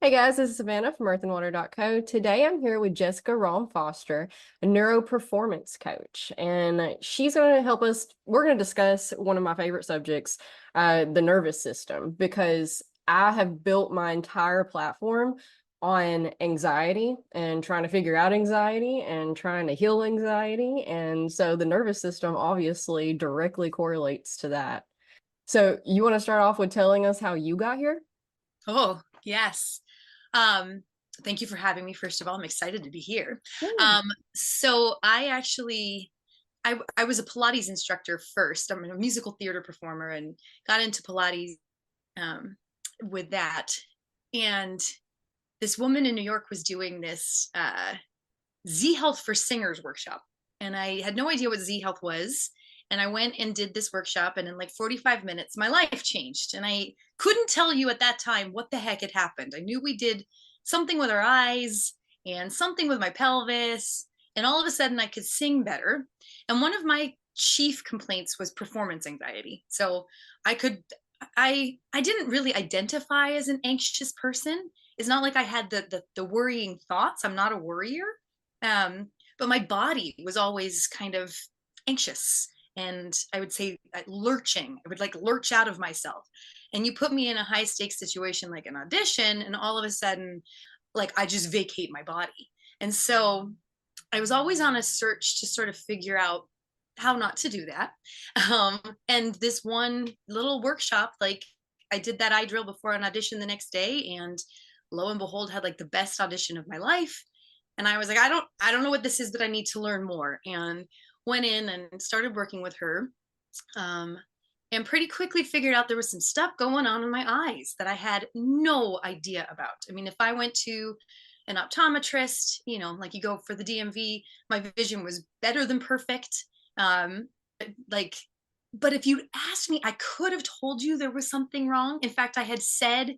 Hey guys, this is Savannah from earthandwater.co. Today I'm here with Jessica Rahm Foster, a neuroperformance coach, and she's going to help us. We're going to discuss one of my favorite subjects, the nervous system, because I have built my entire platform on anxiety and trying to figure out anxiety and trying to heal anxiety. And so the nervous system obviously directly correlates to that. So you want to start off with telling us how you got here? Oh, yes. Um, Thank you for having me. First of all, I'm excited to be here. So I actually I was a Pilates instructor first. I'm a musical theater performer and got into Pilates um, with that. And this woman in New York was doing this Z Health for Singers workshop. And I had no idea what Z Health was. And I went and did this workshop. And in like 45 minutes, my life changed. And I couldn't tell you at that time what the heck had happened. I knew we did something with our eyes and something with my pelvis. And all of a sudden, I could sing better. And one of my chief complaints was performance anxiety. So I could, I didn't really identify as an anxious person. It's not like I had the worrying thoughts. I'm not a worrier. But my body was always kind of anxious and I would say lurching. I would like lurch out of myself. And you put me in a high stakes situation like an audition, and all of a sudden, like I just vacate my body. And so I was always on a search to sort of figure out how not to do that. And this one little workshop, like I did that eye drill before an audition the next day, and lo and behold, had like the best audition of my life. And I was like, I don't know what this is, but I need to learn more. And went in and started working with her. Um, and pretty quickly figured out there was some stuff going on in my eyes that I had no idea about. I mean, if I went to an optometrist, like you go for the DMV, my vision was better than perfect. Um, like, but if you'd asked me, I could have told you there was something wrong. In fact, I had said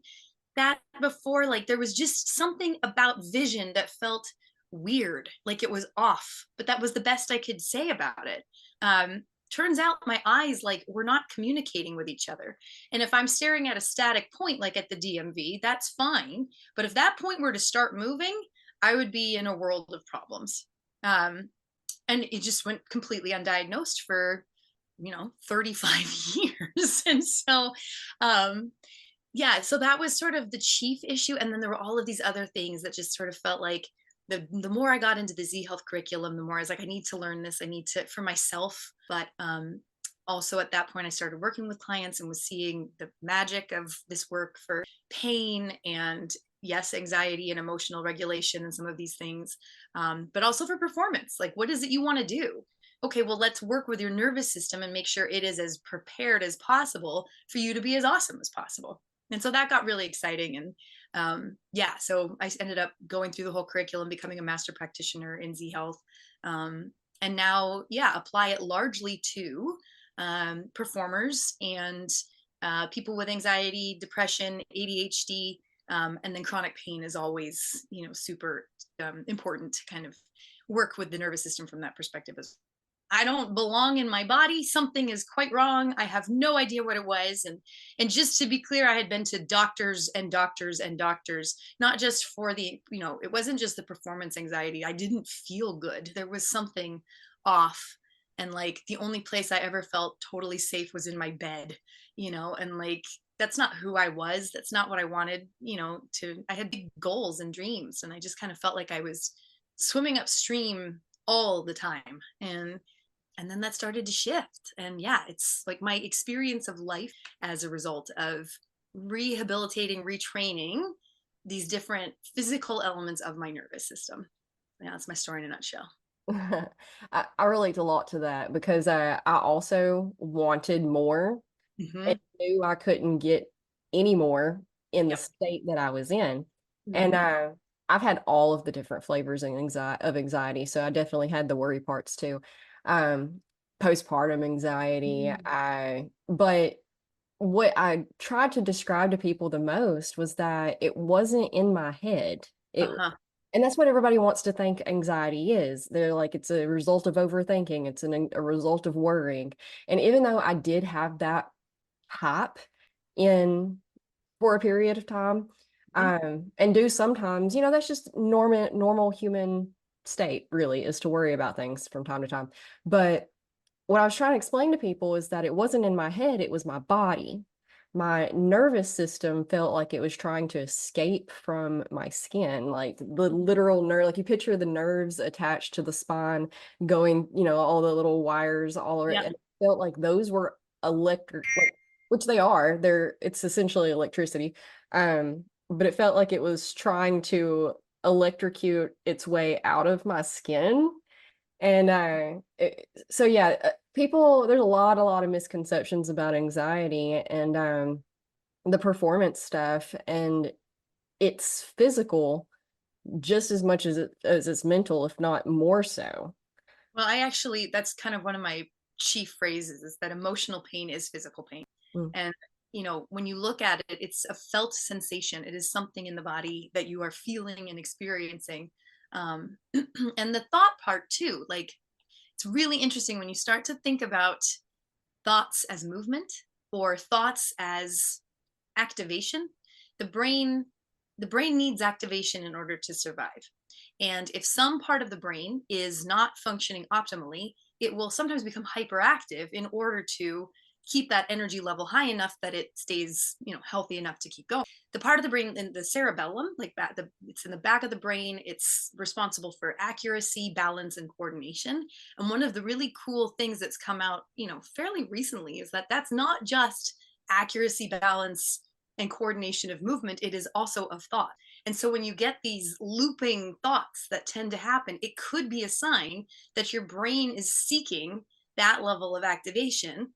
that before, like there was just something about vision that felt weird, like it was off, but that was the best I could say about it. Turns out my eyes like were not communicating with each other. And if I'm staring at a static point like at the DMV, that's fine, but if that point were to start moving, I would be in a world of problems. um, and it just went completely undiagnosed for 35 years. And so um, yeah, so that was sort of the chief issue. And then there were all of these other things that just sort of felt like the more I got into the Z Health curriculum, the more I was like, I need to learn this. I need to for myself. But also at that point, I started working with clients and was seeing the magic of this work for pain and yes, anxiety and emotional regulation and some of these things, but also for performance. Like, what is it you want to do? Okay, well, let's work with your nervous system and make sure it is as prepared as possible for you to be as awesome as possible. And so that got really exciting. And yeah, so I ended up going through the whole curriculum, becoming a master practitioner in Z Health. And now, yeah, apply it largely to performers and people with anxiety, depression, ADHD, and then chronic pain is always, super important to kind of work with the nervous system from that perspective as I don't belong in my body. Something is quite wrong. I have no idea what it was. And just to be clear, I had been to doctors and doctors and doctors, not just for it wasn't just the performance anxiety. I didn't feel good. There was something off. And like the only place I ever felt totally safe was in my bed, and like that's not who I was. That's not what I wanted, I had big goals and dreams. And I just kind of felt like I was swimming upstream all the time. And then that started to shift. And yeah, it's like my experience of life as a result of rehabilitating, retraining these different physical elements of my nervous system. Yeah, that's my story in a nutshell. I relate a lot to that because I also wanted more and Mm-hmm. knew I couldn't get any more in the Yep. state that I was in. And Mm-hmm. I've had all of the different flavors of anxiety. So I definitely had the worry parts too. Um, Postpartum anxiety. But what I tried to describe to people the most was that it wasn't in my head. Uh-huh. And that's what everybody wants to think anxiety is. They're like, it's a result of overthinking, a result of worrying. And even though I did have that hype in for a period of time, Mhm. And do sometimes, that's just normal human state, really, is to worry about things from time to time. But what I was trying to explain to people is that it wasn't in my head, it was my body. My nervous system felt like it was trying to escape from my skin, like the literal nerve, like you picture the nerves attached to the spine going, all the little wires all around. Yeah. And it felt like those were electric, like, which they are. It's essentially electricity. But it felt like it was trying to electrocute its way out of my skin. And so yeah, people, there's a lot of misconceptions about anxiety and the performance stuff, and it's physical just as much as it's mental, if not more so. Well, that's kind of one of my chief phrases is that emotional pain is physical pain. Mm. And, when you look at it, it's a felt sensation. It is something in the body that you are feeling and experiencing. Um, and the thought part too, like it's really interesting when you start to think about thoughts as movement or thoughts as activation. The brain the brain needs activation in order to survive, and if some part of the brain is not functioning optimally, it will sometimes become hyperactive in order to keep that energy level high enough that it stays healthy enough to keep going. The part of the brain in the cerebellum, like that, it's in the back of the brain. It's responsible for accuracy, balance, and coordination. And one of the really cool things that's come out fairly recently is that that's not just accuracy, balance, and coordination of movement, it is also of thought. And so when you get these looping thoughts that tend to happen, it could be a sign that your brain is seeking that level of activation,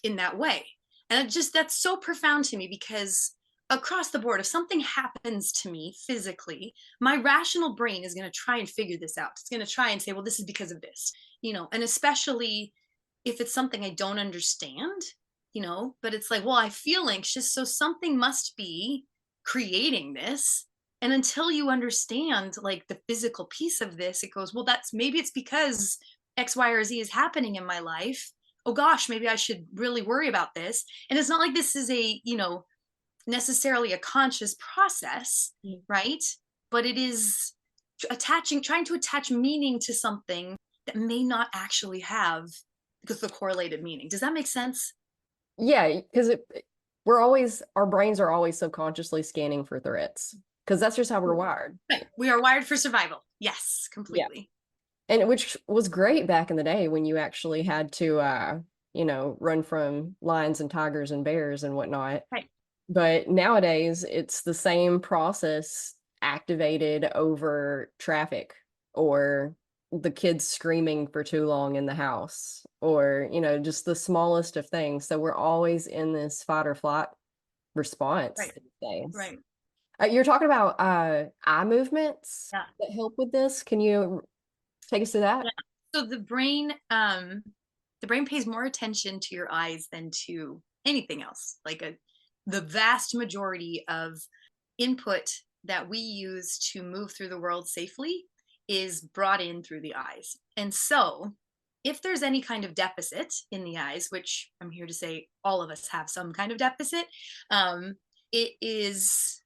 in that way. And that's so profound to me because across the board, if something happens to me physically, my rational brain is going to try and figure this out. It's going to try and say, well, this is because of this, and especially if it's something I don't understand, but it's like, well, I feel anxious, so something must be creating this. And until you understand like the physical piece of this, it goes, well, maybe it's because X, Y, or Z is happening in my life. Oh gosh, maybe I should really worry about this. And it's not like this is necessarily a conscious process, Mm. right? But it is trying to attach meaning to something that may not actually have the correlated meaning. Does that make sense? Yeah, because our brains are always subconsciously scanning for threats because that's just how we're wired. Right. We are wired for survival. Yes, Yeah. completely. And which was great back in the day when you actually had to run from lions and tigers and bears and whatnot. Right. But nowadays it's the same process activated over traffic or the kids screaming for too long in the house or just the smallest of things. So we're always in this fight or flight response Right. these days. Right. You're talking about eye movements Yeah. that help with this. Can you take us to that? Yeah. So the brain pays more attention to your eyes than to anything else. The vast majority of input that we use to move through the world safely is brought in through the eyes. And so, if there's any kind of deficit in the eyes, which I'm here to say all of us have some kind of deficit, it is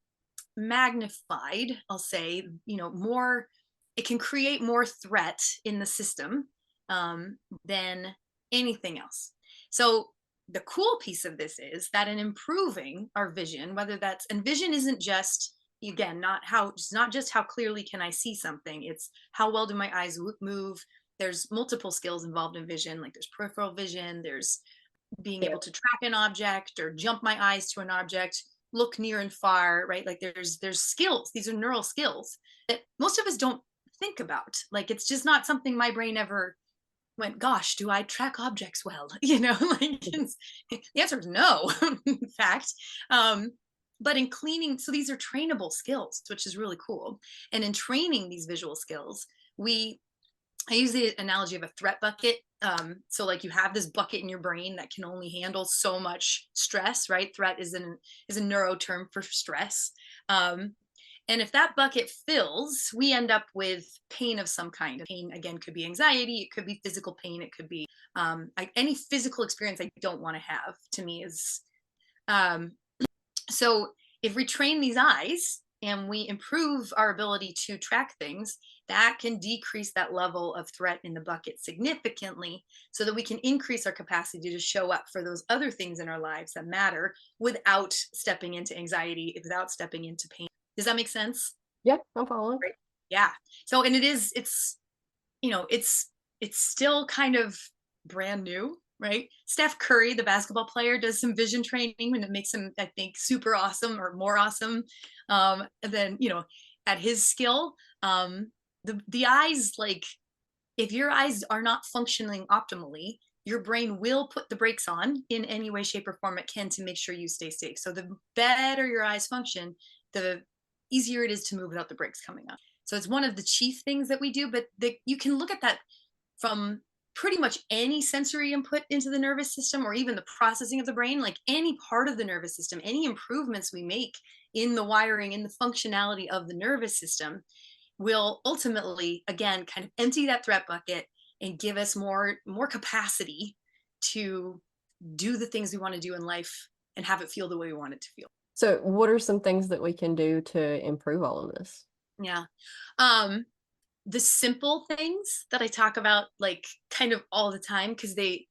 magnified, I'll say, more, it can create more threat in the system, than anything else. So the cool piece of this is that in improving our vision, and vision isn't just, again, it's not just how clearly can I see something, it's how well do my eyes move. There's multiple skills involved in vision, like there's peripheral vision, there's being Yeah. able to track an object or jump my eyes to an object, look near and far, right? Like there's skills, these are neural skills that most of us don't think about. Like it's just not something my brain ever went, gosh, do I track objects well? Like the answer is no, in fact. But in cleaning, so these are trainable skills, which is really cool. And in training these visual skills, I use the analogy of a threat bucket. So like you have this bucket in your brain that can only handle so much stress, right? Threat is a neuro term for stress. And if that bucket fills, we end up with pain of some kind. Pain, again, could be anxiety, it could be physical pain, it could be any physical experience I don't want to have, to me is. So if we train these eyes and we improve our ability to track things, that can decrease that level of threat in the bucket significantly so that we can increase our capacity to show up for those other things in our lives that matter without stepping into anxiety, without stepping into pain. Does that make sense? Yeah, I'm following. Right. Yeah. So, and it's, you know, it's still kind of brand new, right? Steph Curry, the basketball player, does some vision training and it makes him, I think, super awesome or more awesome. And then, you know, at his skill, the eyes, like if your eyes are not functioning optimally, your brain will put the brakes on in any way, shape, or form it can to make sure you stay safe. So the better your eyes function, the easier it is to move without the brakes coming on. So it's one of the chief things that we do, but you can look at that from pretty much any sensory input into the nervous system or even the processing of the brain, like any part of the nervous system, any improvements we make in the wiring, in the functionality of the nervous system will ultimately, again, kind of empty that threat bucket and give us more capacity to do the things we want to do in life and have it feel the way we want it to feel. So what are some things that we can do to improve all of this? Yeah. The simple things that I talk about like kind of all the time because they,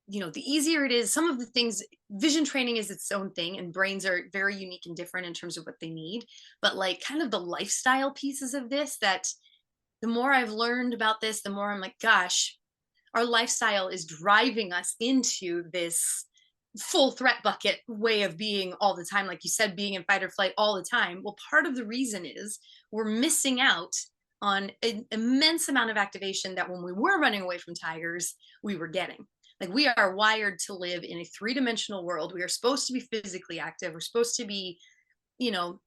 you know, the easier it is, some of the things, vision training is its own thing and brains are very unique and different in terms of what they need, but like kind of the lifestyle pieces of this, that the more I've learned about this, the more I'm like, gosh, our lifestyle is driving us into this full threat bucket way of being all the time. Like you said, being in fight or flight all the time. Well, part of the reason is we're missing out on an immense amount of activation that when we were running away from tigers, we were getting. Like we are wired to live in a three-dimensional world. We are supposed to be physically active. We're supposed to be, you know,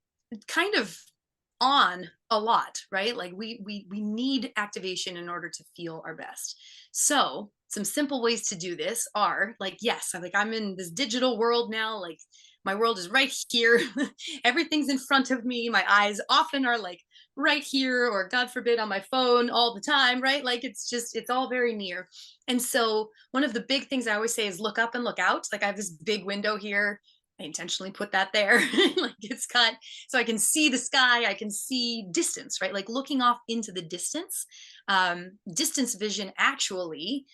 kind of on a lot, right? Like we need activation in order to feel our best. So some simple ways to do this are like, yes, I'm in this digital world now. Like my world is right here. Everything's in front of me. My eyes often are like right here, or God forbid, on my phone all the time, right? Like it's all very near. And so one of the big things I always say is look up and look out. Like I have this big window here. I intentionally put that there. Like it's cut so I can see the sky, I can see distance, right? Like looking off into the distance. Distance vision actually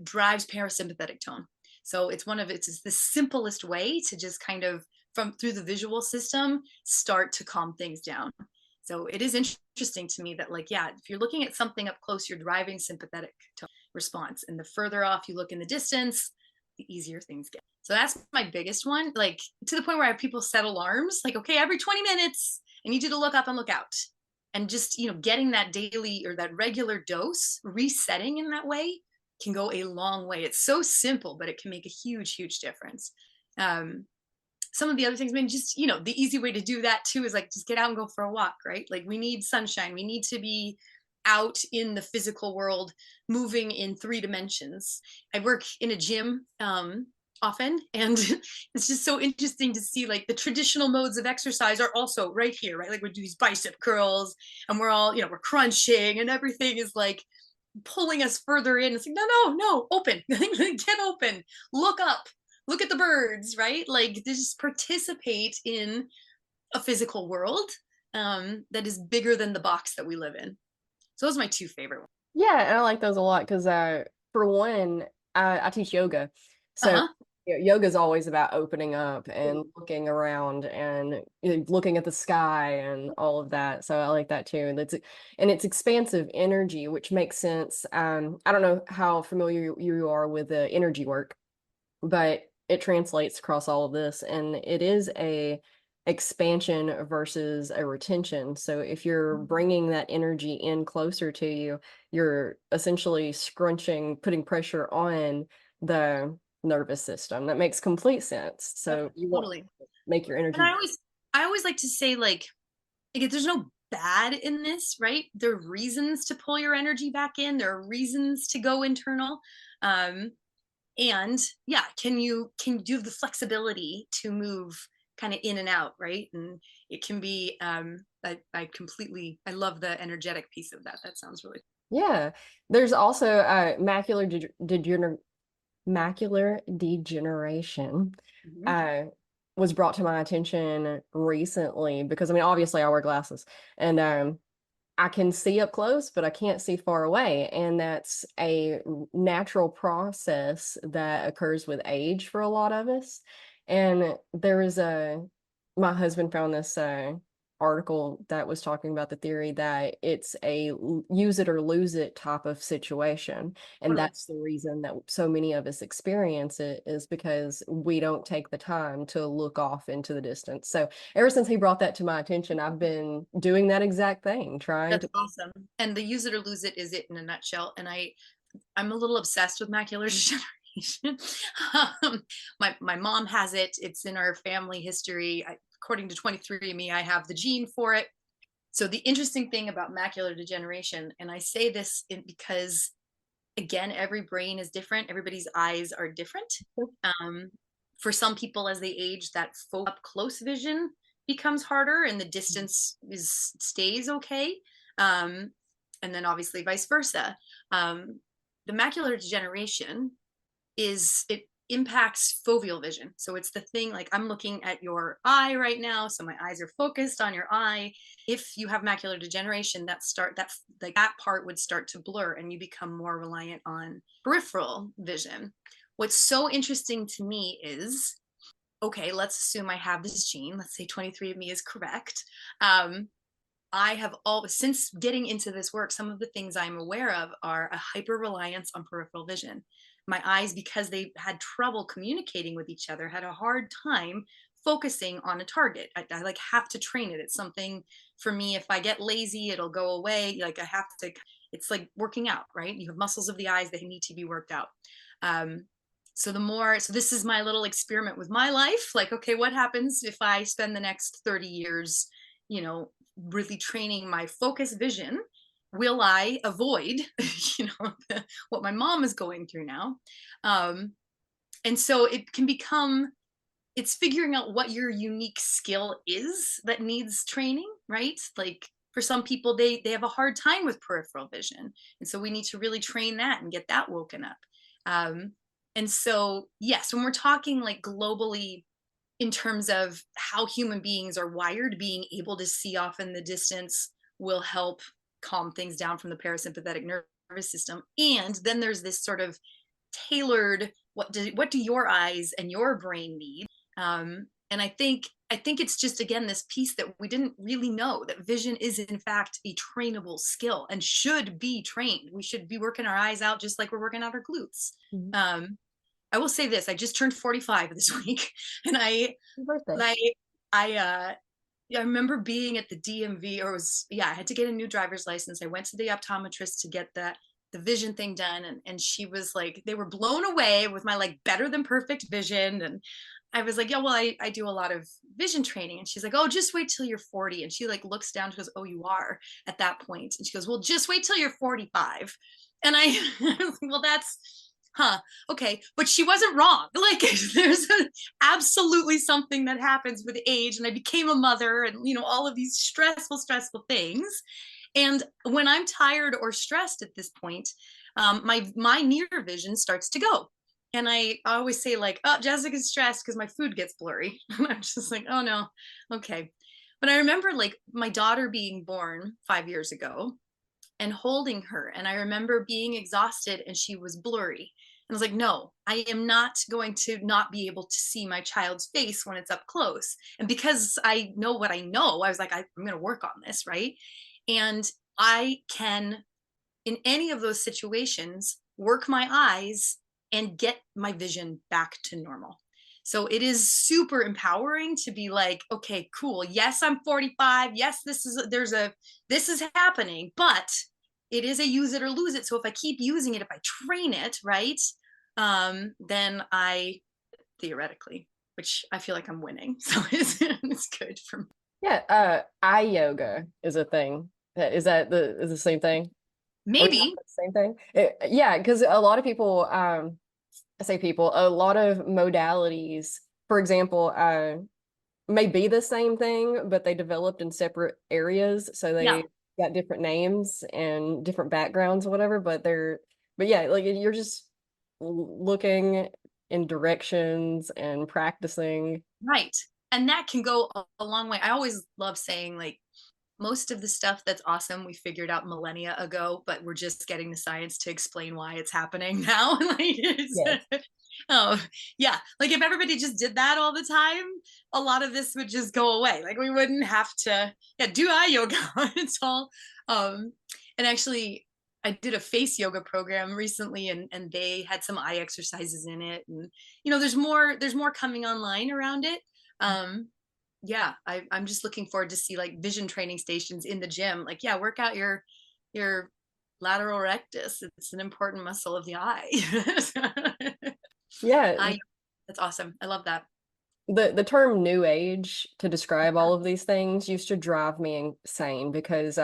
drives parasympathetic tone. So it's the simplest way to just kind of from through the visual system start to calm things down. So it is interesting to me that like, yeah, if you're looking at something up close, you're driving sympathetic tone response. And the further off you look in the distance, the easier things get. So that's my biggest one, like to the point where I have people set alarms, like, okay, every 20 minutes, I need you to look up and look out. And just, you know, getting that daily or that regular dose, resetting in that way can go a long way. It's so simple, but it can make a huge, huge difference. Some of the other things, I mean, just, you know, the easy way to do that too is like just get out and go for a walk, right? Like we need sunshine. We need to be out in the physical world, moving in 3 dimensions. I work in a gym often, and it's just so interesting to see like the traditional modes of exercise are also right here, right? Like we do these bicep curls and we're all, you know, we're crunching and everything is like pulling us further in. It's like, no, open, get open, look up, look at the birds, right? Like just participate in a physical world that is bigger than the box that we live in. So those are my 2 favorite ones. Yeah, and I like those a lot because for one, I teach yoga. So Uh-huh. yoga is always about opening up and looking around and looking at the sky and all of that. So I like that too. And it's expansive energy, which makes sense. I don't know how familiar you are with the energy work, but it translates across all of this, and it is a expansion versus a retention. So if you're bringing that energy in closer to you, you're essentially putting pressure on the nervous system. That makes complete sense. Yep, So you want totally. to make your And energy. I always like to say like there's no bad in this, right? There are reasons to pull your energy back in. There are reasons to go internal. Um, and yeah, can you do the flexibility to move kind of in and out, right? And it can be I love the energetic piece of that. That sounds really Yeah. There's also macular degeneration. mm-hmm. Uh, was brought to my attention recently because I mean, obviously I wear glasses and I can see up close, but I can't see far away. And that's a natural process that occurs with age for a lot of us. And my husband found this article that was talking about the theory that it's a use it or lose it type of situation. And Totally. that's the reason that so many of us experience it is because we don't take the time to look off into the distance. So ever since he brought that to my attention, I've been doing that exact thing, trying That's to. awesome. And the use it or lose it is it in a nutshell. And I'm a little obsessed with macular degeneration. My mom has it. It's in our family history. According to 23andMe, I have the gene for it. So the interesting thing about macular degeneration, and I say this because again, every brain is different. Everybody's eyes are different. Um, for some people, as they age, that up close vision becomes harder, and the distance stays okay. Um, and then obviously vice versa. The macular degeneration it impacts foveal vision. So it's the thing like I'm looking at your eye right now, so my eyes are focused on your eye. If you have macular degeneration, that part would start to blur and you become more reliant on peripheral vision. What's so interesting to me is okay, let's assume I have this gene. Let's say 23andMe is correct. I have always, since getting into this work, some of the things I'm aware of are a hyper reliance on peripheral vision. My eyes, because they had trouble communicating with each other, had a hard time focusing on a target. I like have to train it. It's something for me. If I get lazy, it'll go away. Like I have to, it's like working out, right? You have muscles of the eyes that need to be worked out. Um, so this is my little experiment with my life. Like, okay, what happens if I spend the next 30 years, really training my focus vision? Will I avoid, what my mom is going through now? And so it can become, it's figuring out what your unique skill is that needs training, right? Like for some people, they have a hard time with peripheral vision. And so we need to really train that and get that woken up. Um, and so, yes, when we're talking like globally in terms of how human beings are wired, being able to see off in the distance will help calm things down from the parasympathetic nervous system. And then there's this sort of tailored, what do your eyes and your brain need? And I think it's just again this piece that we didn't really know, that vision is in fact a trainable skill and should be trained. We should be working our eyes out just like we're working out our glutes. Mhm. I will say this: I just turned 45 this week, and Happy birthday. I remember being at the DMV, or I had to get a new driver's license. I went to the optometrist to get the vision thing done, and she was like, they were blown away with my like better than perfect vision. And I was like, yeah, well, I do a lot of vision training. And she's like, oh, just wait till you're 40. And she like looks down, she goes, oh, you are at that point. And she goes, well, just wait till you're 45. And well, that's okay, but she wasn't wrong. Like there's absolutely something that happens with age, and I became a mother, and all of these stressful things. And when I'm tired or stressed at this point, my near vision starts to go. And I always say like, oh, Jessica's stressed because my food gets blurry. And I'm just like, oh no, okay. But I remember like my daughter being born 5 years ago and holding her. And I remember being exhausted and she was blurry. And I was like, no, I am not going to not be able to see my child's face when it's up close. And because I know what I know, I was like, I'm going to work on this, right? And I can, in any of those situations, work my eyes and get my vision back to normal. So it is super empowering to be like, okay, cool. Yes, I'm 45. Yes, this is happening, but it is a use it or lose it. So if I keep using it, if I train it, right, then I theoretically, which I feel like I'm winning. So it's good for me. Yeah, eye yoga is a thing. Is that the same thing? Are we talking Maybe. about the same thing? Yeah, because a lot of people, I say people, a lot of modalities, for example, may be the same thing, but they developed in separate areas, so Yeah. they got different names and different backgrounds or whatever. But yeah, like you're just looking in directions and practicing Right. And that can go a long way. I always love saying, like, most of the stuff that's awesome we figured out millennia ago, but we're just getting the science to explain why it's happening now. Like, Yes. oh yeah, like if everybody just did that all the time, a lot of this would just go away. Like we wouldn't have to, yeah, do eye yoga. It's all and actually I did a face yoga program recently, and they had some eye exercises in it, and there's more coming online around it. Yeah, I'm just looking forward to see like vision training stations in the gym. Like, yeah, work out your lateral rectus. It's an important muscle of the eye. Yeah, I That's awesome. I love that. the term new age to describe all of these things used to drive me insane because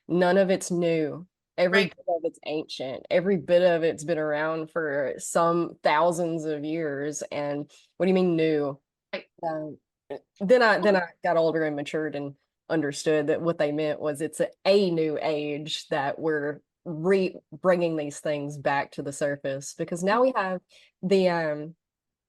none of it's new. Every Right. bit of it's ancient. Every bit of it's been around for some thousands of years. And what do you mean new? Right. Um, then I got older and matured and understood that what they meant was it's a new age that we're re bringing these things back to the surface because now we have the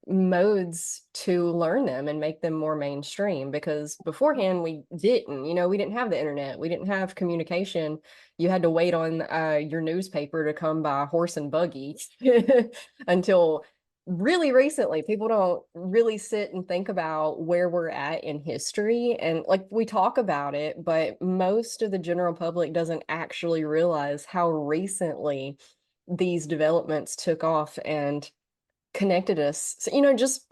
modes to learn them and make them more mainstream because beforehand we didn't have the internet, we didn't have communication. You had to wait on your newspaper to come by horse and buggy until really recently. People don't really sit and think about where we're at in history, and like we talk about it, but most of the general public doesn't actually realize how recently these developments took off and connected us. So, just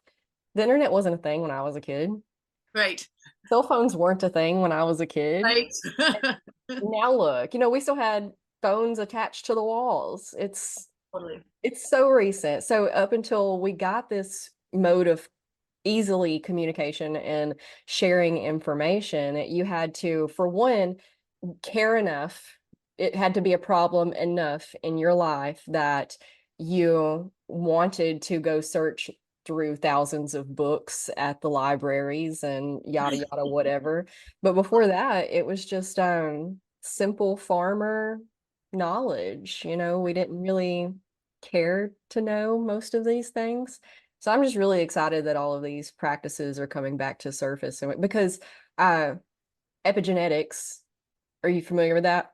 the internet wasn't a thing when I was a kid. Right. Cell phones weren't a thing when I was a kid. Right. Now look, we still had phones attached to the walls. Totally. It's so recent. So up until we got this mode of easily communication and sharing information, you had to, for one, care enough. It had to be a problem enough in your life that you wanted to go search through thousands of books at the libraries and yada yada whatever. But before that, it was just simple farmer knowledge. We didn't really care to know most of these things. So I'm just really excited that all of these practices are coming back to surface, and because uh epigenetics, are you familiar with that?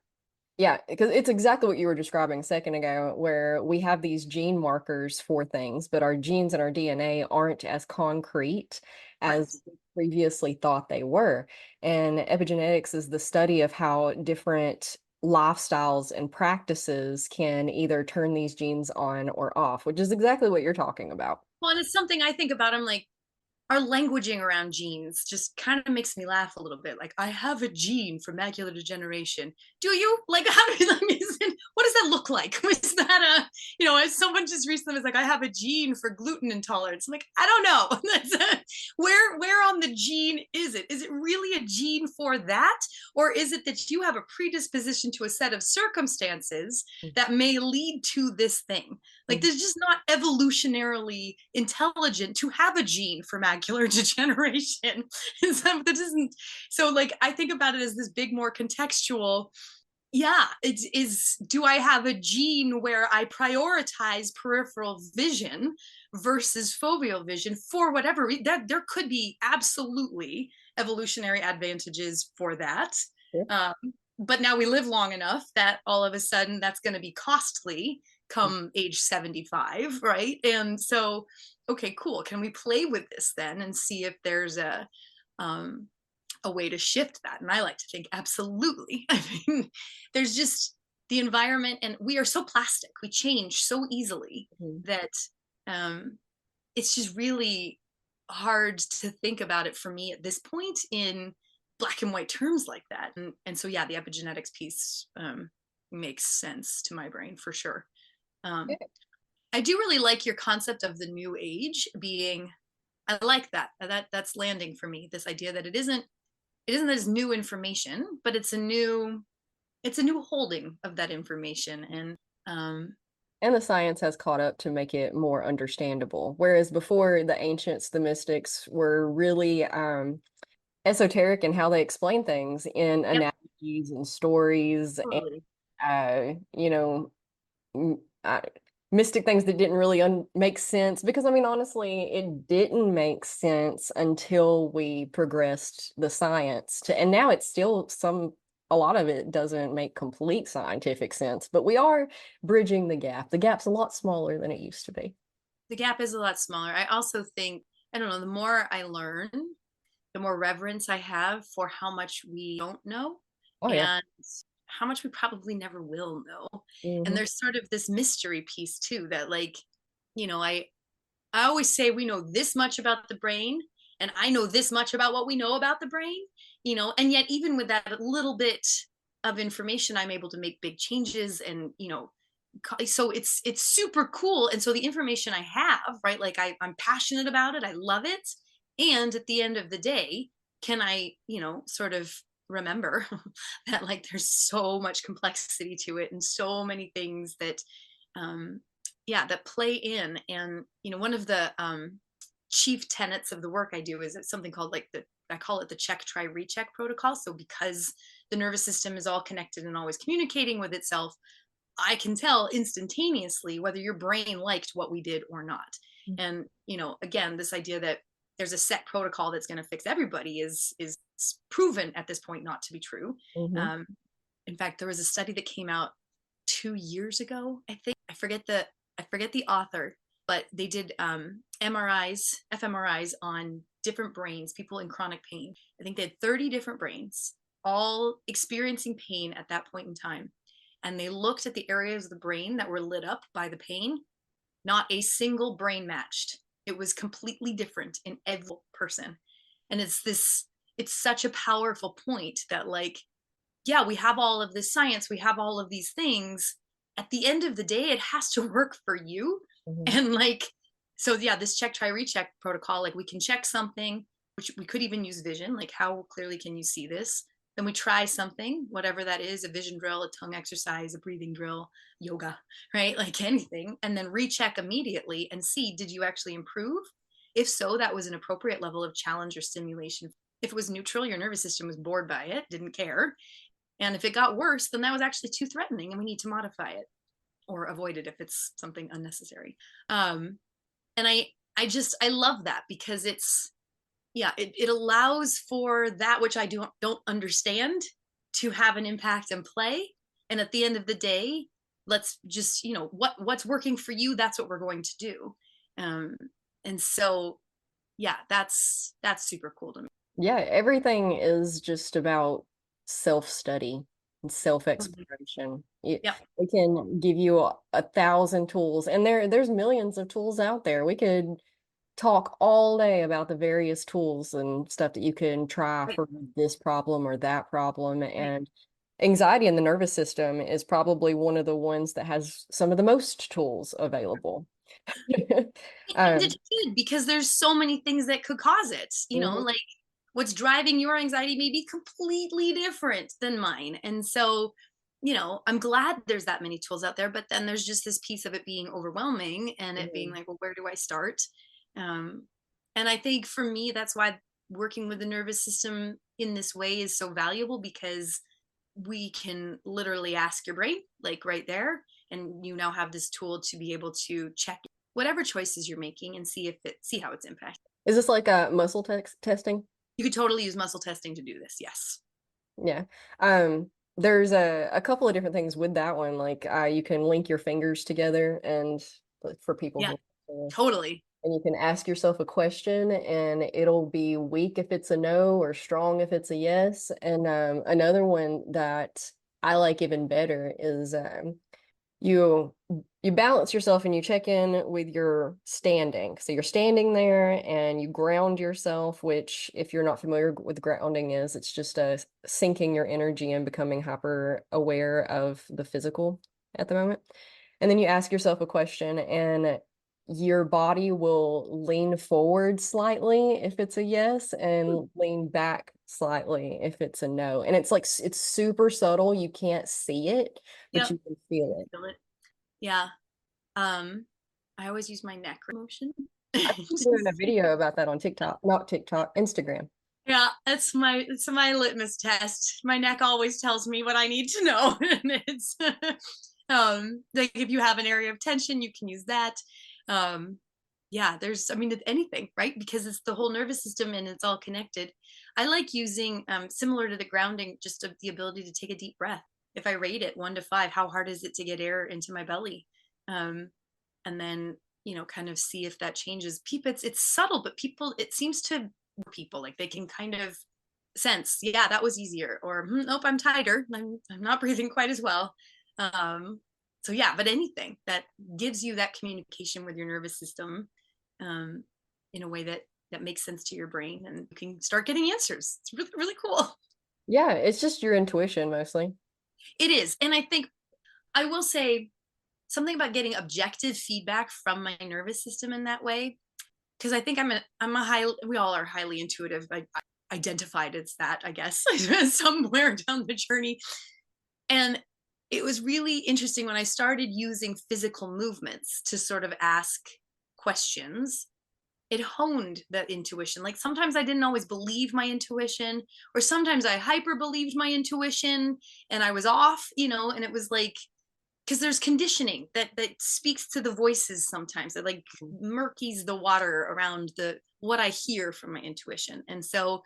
Yeah, because it's exactly what you were describing a second ago, where we have these gene markers for things, but our genes and our DNA aren't as concrete Right. as we previously thought they were. And epigenetics is the study of how different lifestyles and practices can either turn these genes on or off, which is exactly what you're talking about. Well, and it's something I think about. I'm like, our languaging around genes just kind of makes me laugh a little bit. Like, I have a gene for macular degeneration. Do you? Like, how do like, what does that look like? Was that as someone just recently was like, I have a gene for gluten intolerance. I'm like, I don't know. Where on the gene is it? Is it really a gene for that? Or is it that you have a predisposition to a set of circumstances that may lead to this thing? Like, Mhm. there's just not evolutionarily intelligent to have a gene for macular degeneration. So that isn't so like I think about it as this big, more contextual. Yeah, it is. Do I have a gene where I prioritize peripheral vision versus foveal vision for whatever reason? That there could be absolutely evolutionary advantages for that. Yeah. Um, but now we live long enough that all of a sudden that's going to be costly come age 75, right? And so, okay, cool. Can we play with this then and see if there's um, a way to shift that? And I like to think absolutely. I mean, there's just the environment, and we are so plastic. We change so easily Mhm. that um, it's just really hard to think about it for me at this point in black and white terms like that. And so, yeah, the epigenetics piece makes sense to my brain for sure. Um, I do really like your concept of the new age being. I like that. That's landing for me. This idea that it isn't as new information, but it's a new holding of that information. And um, And the science has caught up to make it more understandable. Whereas before, the ancients, the mystics were really esoteric in how they explain things in yep, analogies and stories and totally. uh, you know, mystic things that didn't really make sense, because I mean, honestly, it didn't make sense until we progressed the science to, and now it's still a lot of it doesn't make complete scientific sense, but we are bridging the gap. The gap's a lot smaller than it used to be. The gap is a lot smaller. I also think, I don't know, the more I learn, the more reverence I have for how much we don't know Oh yeah. and how much we probably never will know. And Hmm. there's sort of this mystery piece too that like, you know, I always say we know this much about the brain and I know this much about what we know about the brain, you know, and yet even with that little bit of information I'm able to make big changes and, you know, so it's super cool. And so the information I have, right, like I'm passionate about it, I love it, and at the end of the day, can I, you know, sort of remember that like there's so much complexity to it and so many things that um yeah, that play in. And you know, one of the chief tenets of the work I do is it's something called like the, I call it the check try recheck protocol. So because the nervous system is all connected and always communicating with itself, I can tell instantaneously whether your brain liked what we did or not. And you know, again, this idea that there's a set protocol that's going to fix everybody is proven at this point not to be true. Hmm. Um, in fact, there was a study that came out 2 years ago. I think I forget the author, but they did MRIs, fMRIs on different brains, people in chronic pain. I think they had 30 different brains, all experiencing pain at that point in time, and they looked at the areas of the brain that were lit up by the pain. Not a single brain matched. It was completely different in every person. And it's such a powerful point that, like, yeah, we have all of this science, we have all of these things. At the end of the day, it has to work for you. Hmm. And like, so yeah, this check, try, recheck protocol, like we can check something, which we could even use vision, like how clearly can you see this? Then we try something, whatever that is, a vision drill, a tongue exercise, a breathing drill, yoga, right? Like anything. And then recheck immediately and see, did you actually improve? If so, that was an appropriate level of challenge or stimulation. If it was neutral, your nervous system was bored by it, didn't care. And if it got worse, then that was actually too threatening and we need to modify it or avoid it if it's something unnecessary. Um, and I love that because it's, yeah, it allows for that which I don't understand to have an impact and play. And at the end of the day, let's just, you know, what's working for you, that's what we're going to do. Um, and so yeah, that's super cool to me. Yeah, everything is just about self-study and self-exploration. Yeah. It can give you a thousand tools, and there's millions of tools out there. We could talk all day about the various tools and stuff that you can try Right. for this problem or that problem. Right. And anxiety in the nervous system is probably one of the ones that has some of the most tools available. And it Um, should, because there's so many things that could cause it, you know, mhm, like what's driving your anxiety may be completely different than mine. And so, you know, I'm glad there's that many tools out there, but then there's just this piece of it being overwhelming and it being mhm, like, well, where do I start? Um, and I think for me, that's why working with the nervous system in this way is so valuable, because we can literally ask your brain, like right there, and you now have this tool to be able to check whatever choices you're making and see how it's impacted. Is this like a muscle testing? You could totally use muscle testing to do this. Yes. Yeah. There's a couple of different things with that one. Like you can link your fingers together, and like, for people Yeah, who, totally. and you can ask yourself a question and it'll be weak if it's a no or strong if it's a yes. And another one that I like even better is you you balance yourself and you check in with your standing. So you're standing there and you ground yourself, which if you're not familiar with grounding is, it's just sinking your energy and becoming hyper aware of the physical at the moment. And then you ask yourself a question and your body will lean forward slightly if it's a yes and lean back slightly if it's a no. And it's like it's super subtle. You can't see it, but Yep. you can feel it. Feel it. Yeah. Um, I always use my neck motion. I'm doing a video about that on TikTok, not TikTok, Instagram. Yeah, it's my litmus test. My neck always tells me what I need to know. And it's Like if you have an area of tension, you can use that. Yeah, I mean, anything, right? Because it's the whole nervous system and it's all connected. I like using, similar to the grounding, just the ability to take a deep breath. If I rate it 1 to 5, how hard is it to get air into my belly? Um, and then, kind of see if that changes. People, it's subtle, but people, it seems to people like they can kind of sense, yeah, that was easier, or nope, I'm tighter. I'm not breathing quite as well. Um, so yeah, but anything that gives you that communication with your nervous system, um, in a way that makes sense to your brain, and you can start getting answers. It's really, really cool. Yeah, it's just your intuition mostly. It is. And I think I will say something about getting objective feedback from my nervous system in that way. Because I think I'm a high, we all are highly intuitive. I identified as that, I guess, somewhere down the journey. And it was really interesting when I started using physical movements to sort of ask questions. It honed that intuition. Like sometimes I didn't always believe my intuition, or sometimes I hyper believed my intuition and I was off, and it was like, because there's conditioning that speaks to the voices sometimes, that like murkies the water around the what I hear from my intuition. And so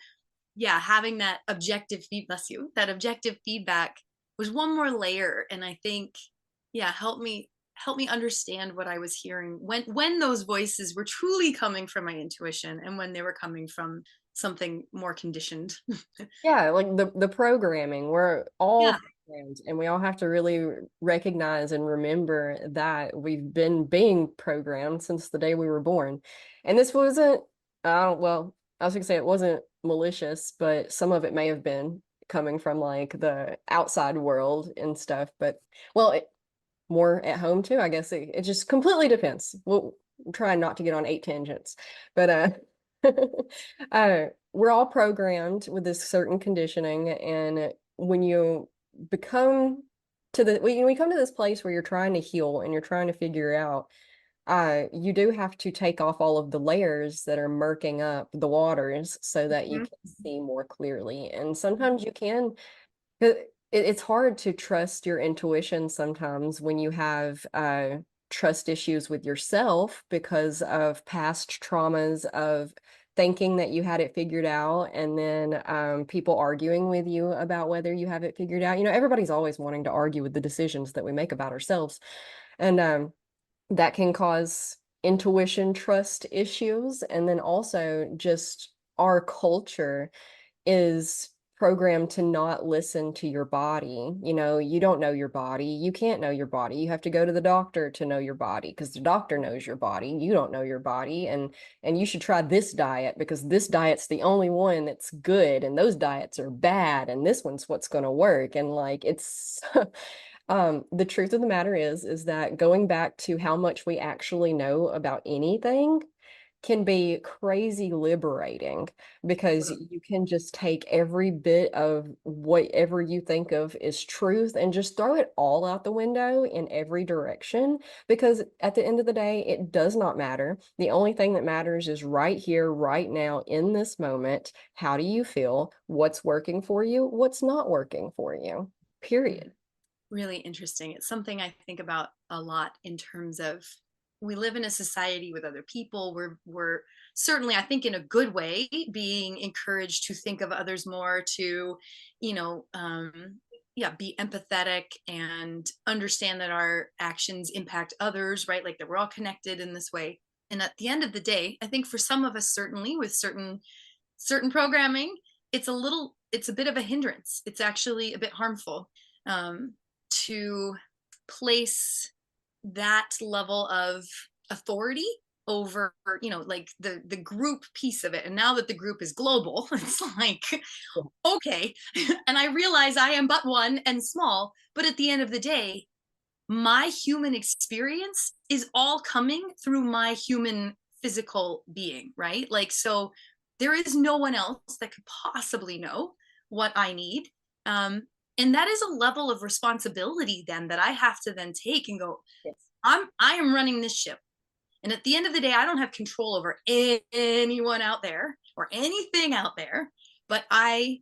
yeah, having that objective bless you, that objective feedback was one more layer. And I think, yeah, help me understand what I was hearing when those voices were truly coming from my intuition and when they were coming from something more conditioned. Yeah, like the programming, we're all Yeah. programmed, and we all have to really recognize and remember that we've been being programmed since the day we were born. And this wasn't, well, I was gonna say it wasn't malicious, but some of it may have been coming from like the outside world and stuff. But well, more at home too, I guess it just completely depends. We'll try not to get on 8 tangents, but we're all programmed with this certain conditioning, and when you become when we come to this place where you're trying to heal and you're trying to figure out, you do have to take off all of the layers that are murking up the waters so that you Mhm. can see more clearly. And sometimes you can, it's hard to trust your intuition sometimes when you have trust issues with yourself because of past traumas of thinking that you had it figured out, and then people arguing with you about whether you have it figured out. Everybody's always wanting to argue with the decisions that we make about ourselves. And that can cause intuition trust issues. And then also just our culture is programmed to not listen to your body. You don't know your body. You can't know your body. You have to go to the doctor to know your body because the doctor knows your body. You don't know your body, and you should try this diet because this diet's the only one that's good, and those diets are bad, and this one's what's going to work. And like it's the truth of the matter is that going back to how much we actually know about anything can be crazy liberating, because you can just take every bit of whatever you think of as truth and just throw it all out the window in every direction. Because at the end of the day, it does not matter. The only thing that matters is right here, right now, in this moment. How do you feel? What's working for you? What's not working for you? Period. Really interesting. It's something I think about a lot in terms of we live in a society with other people. We're certainly, I think, in a good way, being encouraged to think of others more, to, you know, yeah, be empathetic and understand that our actions impact others, right? Like that we're all connected in this way. And at the end of the day, I think for some of us, certainly with certain programming, it's a bit of a hindrance. It's actually a bit harmful, um, to place that level of authority over, like the group piece of it. And now that the group is global, it's like, okay. And I realize I am but one and small, but at the end of the day, my human experience is all coming through my human physical being, right? Like, so there is no one else that could possibly know what I need. Um, and that is a level of responsibility then that I have to then take and go, Yes. I am running this ship. And at the end of the day, I don't have control over anyone out there or anything out there, but I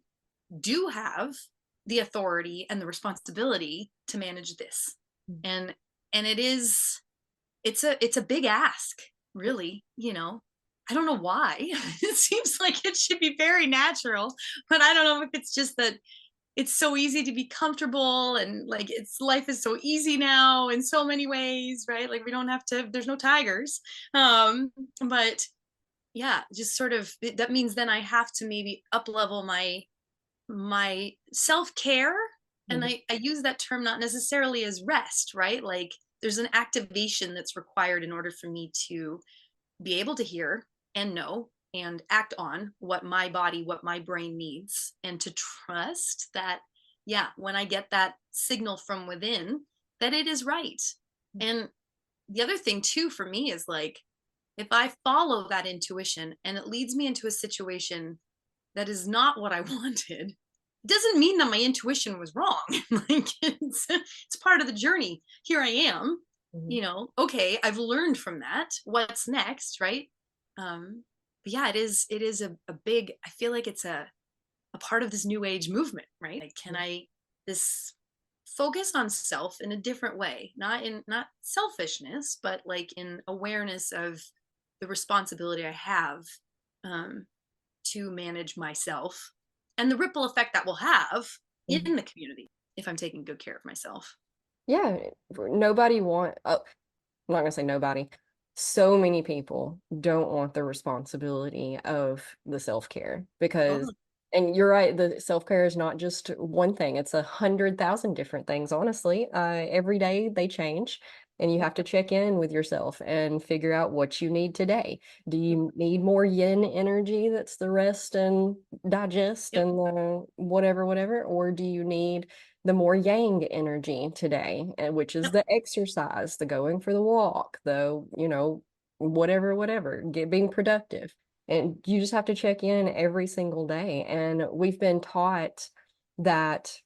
do have the authority and the responsibility to manage this. and it is, it's a big ask, really, you know. I don't know why. It seems like it should be very natural, but I don't know if it's just that it's so easy to be comfortable, and like it's life is so easy now in so many ways, right? Like we don't have to, there's no tigers. But yeah, just sort of that means then I have to maybe up level my self-care. And Mhm. I use that term not necessarily as rest, right? Like there's an activation that's required in order for me to be able to hear and know and act on what my body, what my brain needs, and to trust that, yeah, when I get that signal from within, that it is right. And the other thing too for me is like, if I follow that intuition and it leads me into a situation that is not what I wanted, it doesn't mean that my intuition was wrong. Like it's part of the journey. Here I am, Mhm. you know, okay, I've learned from that. What's next, right? But yeah, it is a big, I feel like it's a part of this new age movement, right? Like, can I this focus on self in a different way, not selfishness, but like in awareness of the responsibility I have, um, to manage myself and the ripple effect that will have Mhm. in the community if I'm taking good care of myself. Yeah, nobody I'm not gonna say nobody. So many people don't want the responsibility of the self-care because, Totally. and you're right, the self-care is not just one thing, it's 100,000 different things, honestly. Every day they change, and you have to check in with yourself and figure out what you need today. Do you need more yin energy, that's the rest and digest Yep. and the whatever, whatever, or do you need the more yang energy today, and which is Yep. the exercise, the going for the walk, the, whatever, whatever, being productive. And you just have to check in every single day. And we've been taught that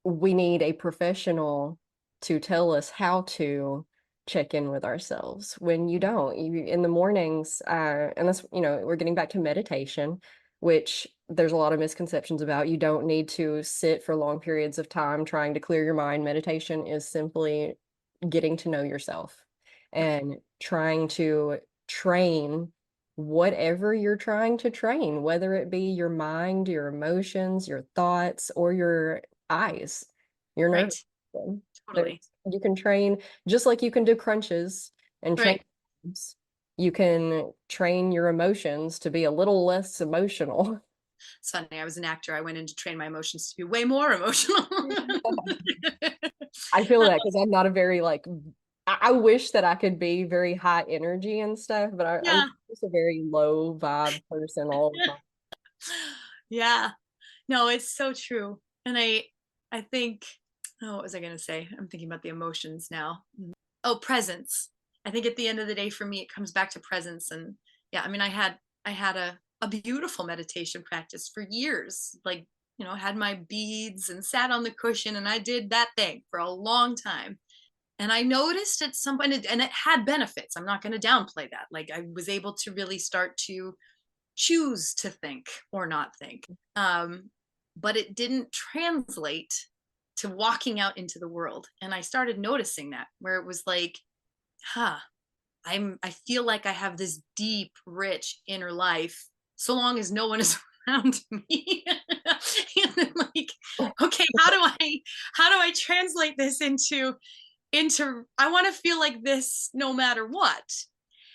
we need a professional to tell us how to check in with ourselves when you don't. You in the mornings, and that's, we're getting back to meditation, which there's a lot of misconceptions about. You don't need to sit for long periods of time trying to clear your mind. Meditation is simply getting to know yourself Right. and trying to train whatever you're trying to train, whether it be your mind, your emotions, your thoughts, or your eyes, your nervous Right. system. There's, Totally. you can train just like you can do crunches and train. Right. You can train your emotions to be a little less emotional. It's funny. I was an actor. I went in to train my emotions to be way more emotional. I feel that because I'm not a very like I wish that I could be very high energy and stuff, but I'm Yeah. just a very low vibe person all the time. Yeah. No, it's so true. And I think, oh, what was I going to say? I'm thinking about the emotions now. Oh, presence. I think at the end of the day for me it comes back to presence. And yeah, I mean I had a beautiful meditation practice for years. Like, you know, had my beads and sat on the cushion and I did that thing for a long time. And I noticed at some point, and it had benefits. I'm not going to downplay that. Like I was able to really start to choose to think or not think. But it didn't translate to walking out into the world. And I started noticing that where it was like, huh, I feel like I have this deep, rich inner life so long as no one is around me. And then like, okay, how do I translate this into I want to feel like this no matter what.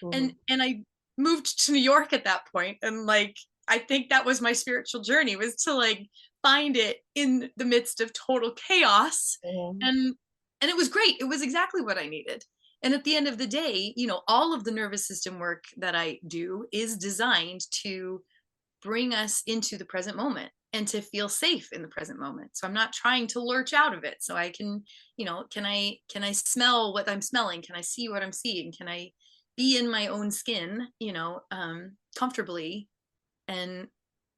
Mhm. And I moved to New York at that point, and like I think that was my spiritual journey, was to like find it in the midst of total chaos. Mhm. and and it was great. It was exactly what I needed. And at the end of the day, you know, all of the nervous system work that I do is designed to bring us into the present moment and to feel safe in the present moment. So I'm not trying to lurch out of it. So I can, you know, can I smell what I'm smelling? Can I see what I'm seeing? Can I be in my own skin, you know, comfortably, and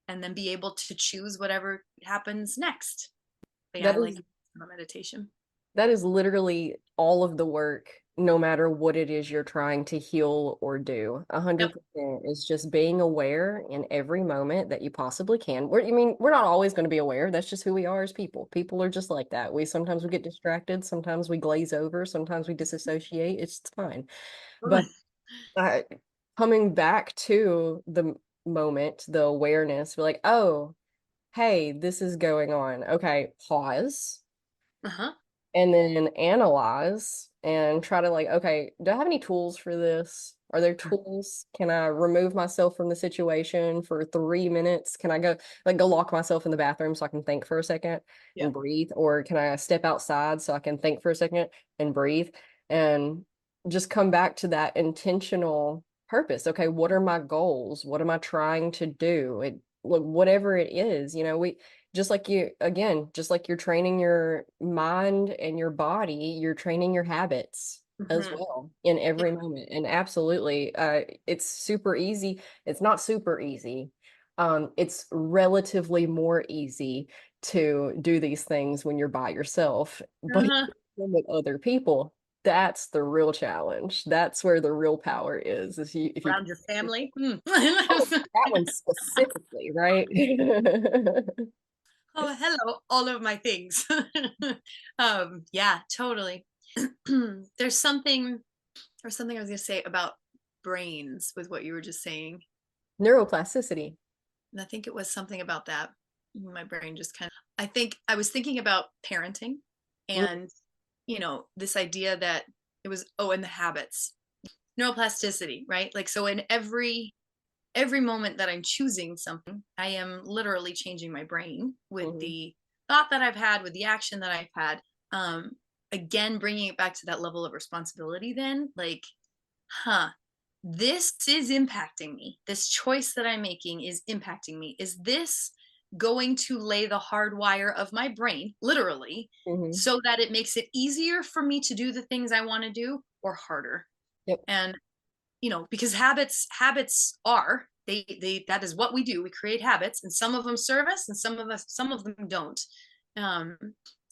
then be able to choose whatever happens next. But yeah, I That like is meditation. That is literally all of the work, no matter what it is you're trying to heal or do. A Yep. 100% is just being aware in every moment that you possibly can. We're not always going to be aware. That's just who we are as people. People are just like that. We get distracted, sometimes we glaze over, sometimes we disassociate. It's fine. But uh, coming back to the moment, the awareness, we're like, oh, hey, this is going on. Okay, pause Uh-huh. and then analyze and try to like, okay, do I have any tools for this? Are there tools? Can I remove myself from the situation for 3 minutes? Can I go lock myself in the bathroom so I can think for a second Yeah. and breathe? Or can I step outside so I can think for a second and breathe and just come back to that intentional purpose? Okay, what are my goals? What am I trying to do? It look whatever it is, we just like you again, just like you're training your mind and your body, you're training your habits as Hmm. well in every moment. And absolutely, it's super easy. It's not super easy. It's relatively more easy to do these things when you're by yourself, but Uh-huh. with other people, that's the real challenge. That's where the real power is. If you Around your family. Mm. oh, that one specifically, right? Oh, hello, all of my things. Yeah, totally. There's something I was gonna say about brains with what you were just saying. Neuroplasticity. And I think it was something about that. My brain just kind of, I think I was thinking about parenting Mm, and, this idea that it was, oh, and the habits, neuroplasticity, right? Like, so in every moment that I'm choosing something, I am literally changing my brain with mhm, the thought that I've had, with the action that I've had. Um, Again, bringing it back to that level of responsibility, then, like, huh, this is impacting me. This choice that I'm making is impacting me. Is this going to lay the hard wire of my brain, literally, mhm. so that it makes it easier for me to do the things I want to do or harder? Yep. And because habits are they that is what we do. We create habits, and some of them serve us and some of them don't. um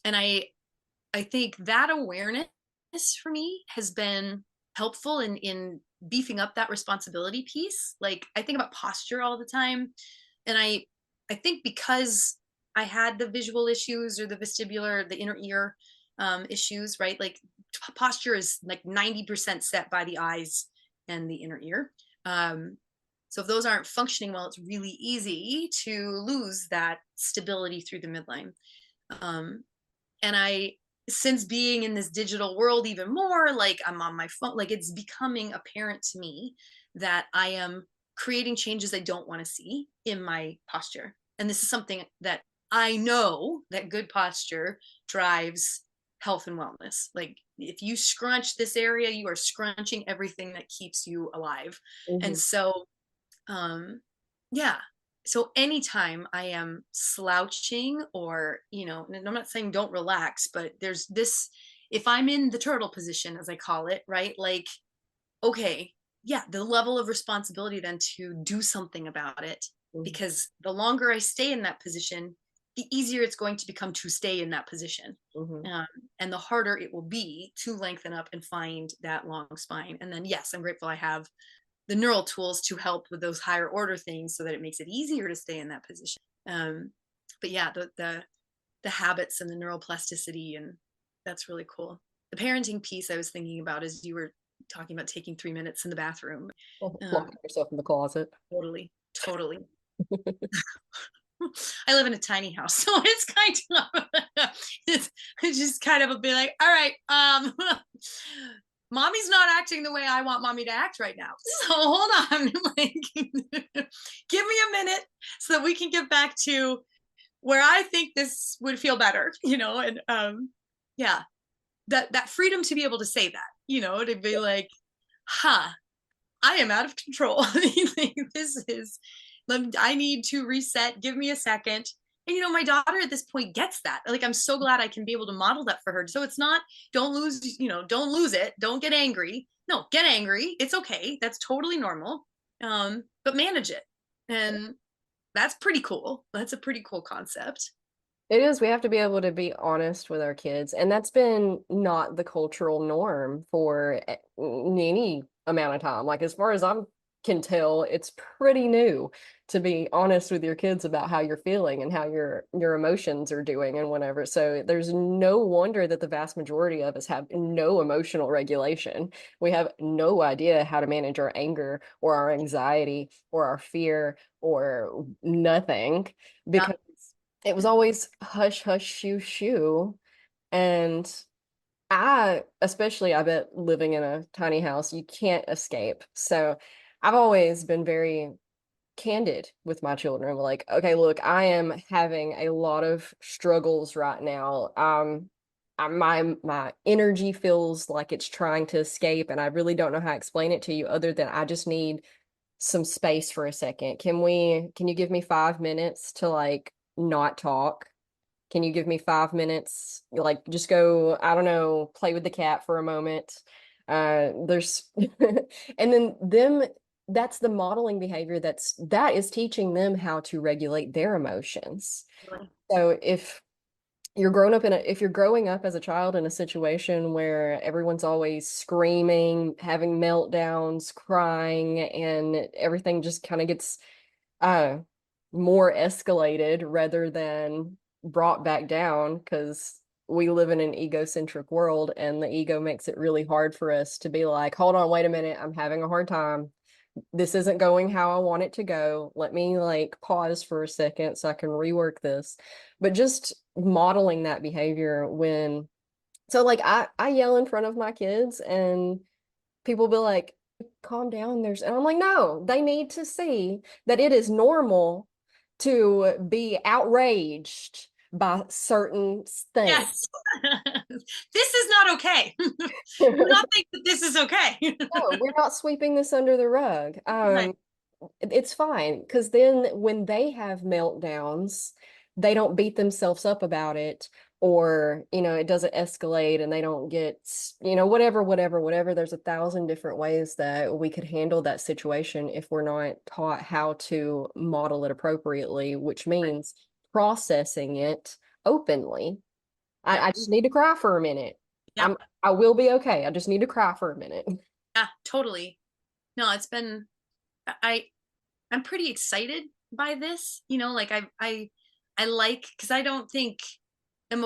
and I think that awareness for me has been helpful in beefing up that responsibility piece. Like, I think about posture all the time, and I think because I had the visual issues or the vestibular, the inner ear issues, right? Like, posture is like 90% set by the eyes and the inner ear. Um, so if those aren't functioning well, it's really easy to lose that stability through the midline. Um, and I, since being in this digital world even more, like, I'm on my phone, like, it's becoming apparent to me that I am creating changes I don't want to see in my posture. And this is something that I know that good posture drives health and wellness. Like, if you scrunch this area, you are scrunching everything that keeps you alive. And Mhm, so, um yeah, so anytime I am slouching, or, and I'm not saying don't relax, but there's this, if I'm in the turtle position, as I call it, right? Like, okay, yeah, the level of responsibility then to do something about it, mhm, because the longer I stay in that position, the easier it's going to become to stay in that position. mhm. um, and the harder it will be to lengthen up and find that long spine. And then, yes, I'm grateful I have the neural tools to help with those higher order things so that it makes it easier to stay in that position. Um, but yeah, the habits and the neuroplasticity, and that's really cool. The parenting piece I was thinking about as you were talking about taking 3 minutes in the bathroom. Locking yourself in the closet. Totally, totally. I live in a tiny house, so it's kind of it's just kind of a bit like, all right, mommy's not acting the way I want mommy to act right now. So hold on, like, give me a minute so that we can get back to where I think this would feel better, and yeah, that freedom to be able to say that, to be like, huh, I am out of control. This is, I need to reset. Give me a second. And, my daughter at this point gets that. Like, I'm so glad I can be able to model that for her. So it's not, don't lose it. Don't get angry. No, get angry. It's okay. That's totally normal. But manage it. And that's pretty cool. That's a pretty cool concept. It is. We have to be able to be honest with our kids. And that's been not the cultural norm for any amount of time. Like, as far as I can tell, it's pretty new to be honest with your kids about how you're feeling and how your emotions are doing and whatever. So there's no wonder that the vast majority of us have no emotional regulation. We have no idea how to manage our anger or our anxiety or our fear or nothing Yeah. because it was always hush, hush, shoo, shoo. And especially, I bet living in a tiny house, you can't escape. So I've always been very candid with my children. Like, okay, look, I am having a lot of struggles right now. My energy feels like it's trying to escape, and I really don't know how to explain it to you other than I just need some space for a second. Can you give me 5 minutes to like not talk? Can you give me 5 minutes? Like, just go, I don't know, play with the cat for a moment. There's, and then that's the modeling behavior that is teaching them how to regulate their emotions. Really. So if you're growing up as a child in a situation where everyone's always screaming, having meltdowns, crying, and everything just kind of gets uh more escalated rather than brought back down because we live in an egocentric world and the ego makes it really hard for us to be like, hold on, wait a minute, I'm having a hard time. This isn't going how I want it to go. Let me like pause for a second so I can rework this. But just modeling that behavior so like I yell in front of my kids and people be like, calm down. And I'm like, no, they need to see that it is normal to be outraged by certain things. Yes. This is not okay. Do not think that this is okay. No, we're not sweeping this under the rug. Right. It's fine because then when they have meltdowns, they don't beat themselves up about it, or it doesn't escalate and they don't get whatever. There's 1,000 different ways that we could handle that situation if we're not taught how to model it appropriately, which means processing it openly. Yep. I just need to cry for a minute. Yep. I will be okay. I just need to cry for a minute. Yeah, totally. No, it's been I I'm pretty excited by this. Like I like because I don't think I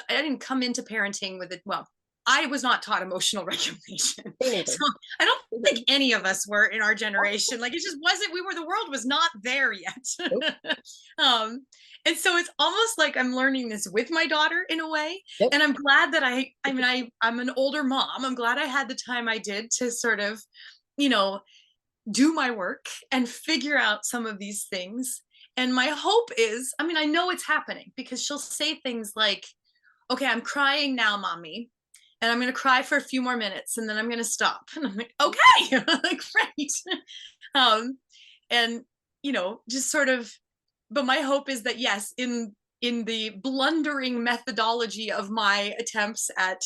didn't come into parenting with it. Well, I was not taught emotional regulation. Me So neither. I don't think any of us were in our generation. Like it just wasn't, the world was not there yet. Nope. um, and so it's almost like I'm learning this with my daughter in a way. Yep. And I'm glad that I'm an older mom. I'm glad I had the time I did to sort of, you know, do my work and figure out some of these things. And my hope is, I know it's happening because she'll say things like, okay, I'm crying now, mommy. And I'm going to cry for a few more minutes and then I'm going to stop. And I'm like, okay, like, great. Um, and, just sort of, but my hope is that, yes, in the blundering methodology of my attempts at,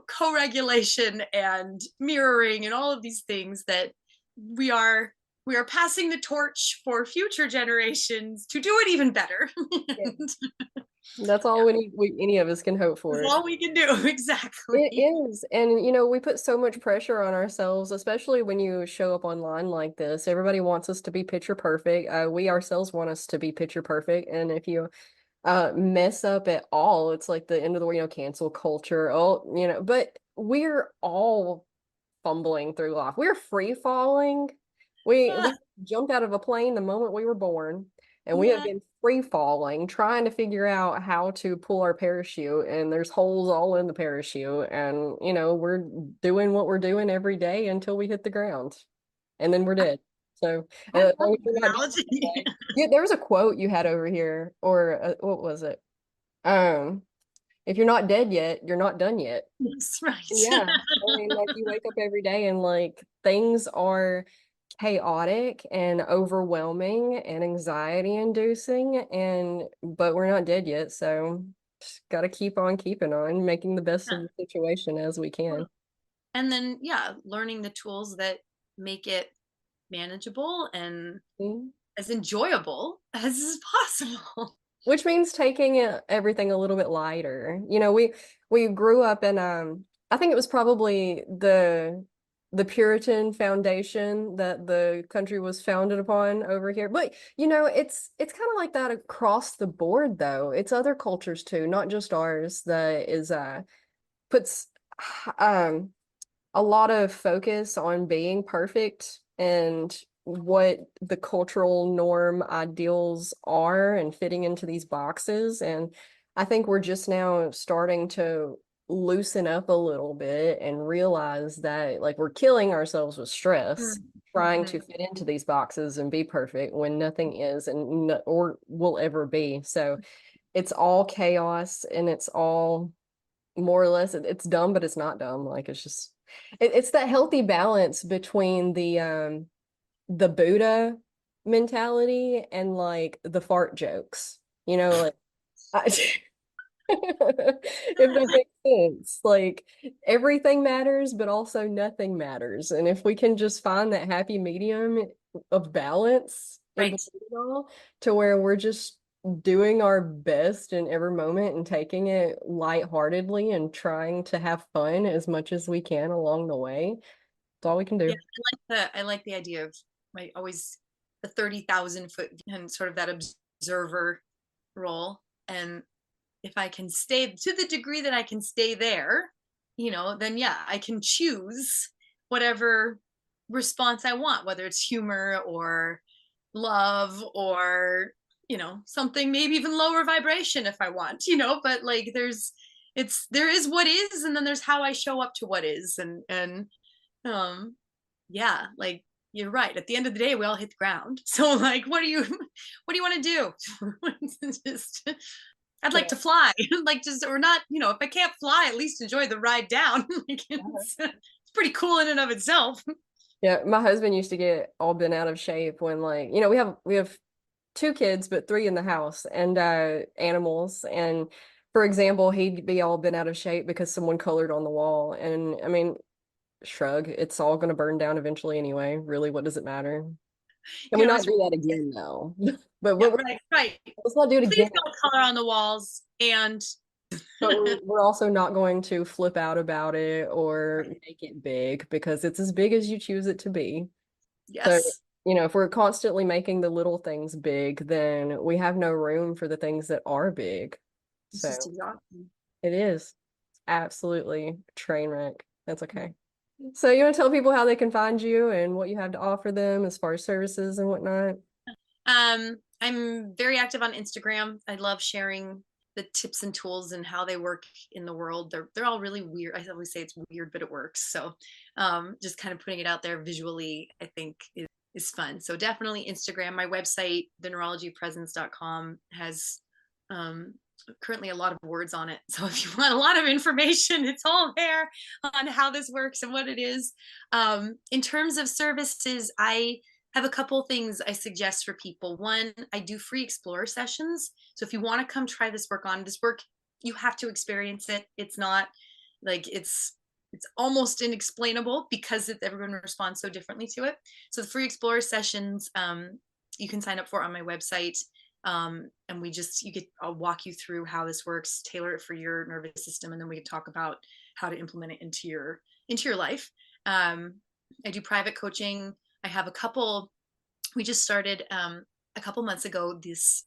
co-regulation and mirroring and all of these things, that we are we are passing the torch for future generations to do it even better. Yeah. That's all any of us can hope That's for. all we can do. It Exactly. is. And, we put so much pressure on ourselves, especially when you show up online like this. Everybody wants us to be picture perfect. We ourselves want us to be picture perfect. And if you mess up at all, it's like the end of the world, cancel culture. Oh, but we're all fumbling through life. We're free falling. We jumped out of a plane the moment we were born, and we have Yeah. been free falling, trying to figure out how to pull our parachute, and there's holes all in the parachute, and we're doing what we're doing every day until we hit the ground, and then we're dead. So I as love long as you're the not dead analogy. yet. Yeah, there was a quote you had over here, or what was it? Um, if you're not dead yet, you're not done yet. Yes, right. Yeah. I mean, like you wake up every day and like things are chaotic and overwhelming and anxiety inducing and but we're not dead yet, so just gotta keep on keeping on, making the best of Yeah. the situation as we can. And then, yeah, learning the tools that make it manageable and Mhm. as enjoyable as is possible. which means taking everything a little bit lighter. We grew up in I think it was probably the Puritan foundation that the country was founded upon over here. But it's kind of like that across the board though. It's other cultures too, not just ours, that is puts um a lot of focus on being perfect and what the cultural norm ideals are and fitting into these boxes. And I think we're just now starting to loosen up a little bit and realize that like we're killing ourselves with stress trying to Mhm. fit into these boxes and be perfect when nothing is and no, or will ever be. So it's all chaos and it's all more or less it's dumb, but it's not dumb. Like it's just it's that healthy balance between the Buddha mentality and like the fart jokes. Like I, if that makes sense. Like everything matters, but also nothing matters. And if we can just find that happy medium of balance in Right. between it all, to where we're just doing our best in every moment and taking it lightheartedly and trying to have fun as much as we can along the way, that's all we can Yeah, do. I like the idea of always the 30,000 foot and sort of that observer role. And if I can stay to the degree that I can stay there, then yeah, I can choose whatever response I want, whether it's humor or love or, something maybe even lower vibration if I want, but like there is what is, and then there's how I show up to what is. And um yeah, like you're right. At the end of the day, we all hit the ground. So like, what do you want to do? Just, I'd like to fly, like just, or not, if I can't fly, at least enjoy the ride down. Like Yeah. it's pretty cool in and of itself. Yeah, my husband used to get all bent out of shape when like, we have two kids, but three in the house and animals. And for example, he'd be all bent out of shape because someone colored on the wall. And I mean, shrug, it's all gonna burn down eventually anyway. Really, what does it matter? Can You we can not always, do that again though? But yeah, we're, right, right. let's not do it Please again. don't color on the walls. And But we're also not going to flip out about it or make it big because it's as big as you choose it to be. So, yes, if we're constantly making the little things big, then we have no room for the things that are big. it's just So exhausting. it is absolutely a train wreck. That's okay. So you want to tell people how they can find you and what you have to offer them as far as services and whatnot? I'm very active on Instagram. I love sharing the tips and tools and how they work in the world. They're all really weird. I always say it's weird, but it works. So just kind of putting it out there visually, I think is fun. So definitely Instagram. My website, theneurologypresence.com, has um, currently a lot of words on it. So if you want a lot of information, it's all there on how this works and what it is. In terms of services, I have a couple things I suggest for people. One, I do free explorer sessions. So if you want to come try this work on, this work, you have to experience it. It's not like it's almost inexplainable because everyone responds so differently to it. So the free explorer sessions, you can sign up for on my website. And I'll walk you through how this works, tailor it for your nervous system, and then we can talk about how to implement it into your life. I do private coaching. I have we just started a couple months ago this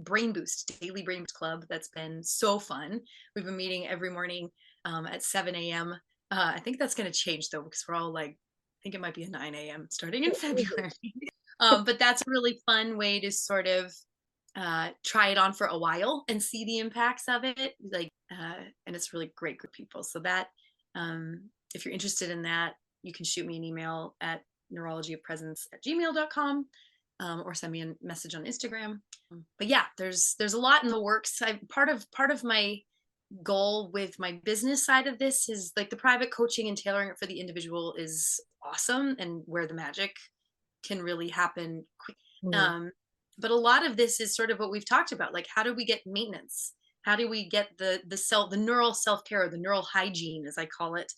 brain boost daily brain boost club that's been so fun. We've been meeting every morning at 7 a.m. I think that's going to change though, because we're all like, I think it might be a 9 a.m. starting in February. But that's a really fun way to sort of try it on for a while and see the impacts of it. And it's really great group of people. So that, if you're interested in that, you can shoot me an email at neurologyofpresence@gmail.com, or send me a message on Instagram. But yeah, there's a lot in the works. Part of my goal with my business side of this is like the private coaching and tailoring it for the individual is awesome and where the magic can really happen quick. Mhm. Um, but a lot of this is sort of what we've talked about, like how do we get maintenance? How do we get the neural self-care, or the neural hygiene, as I call it,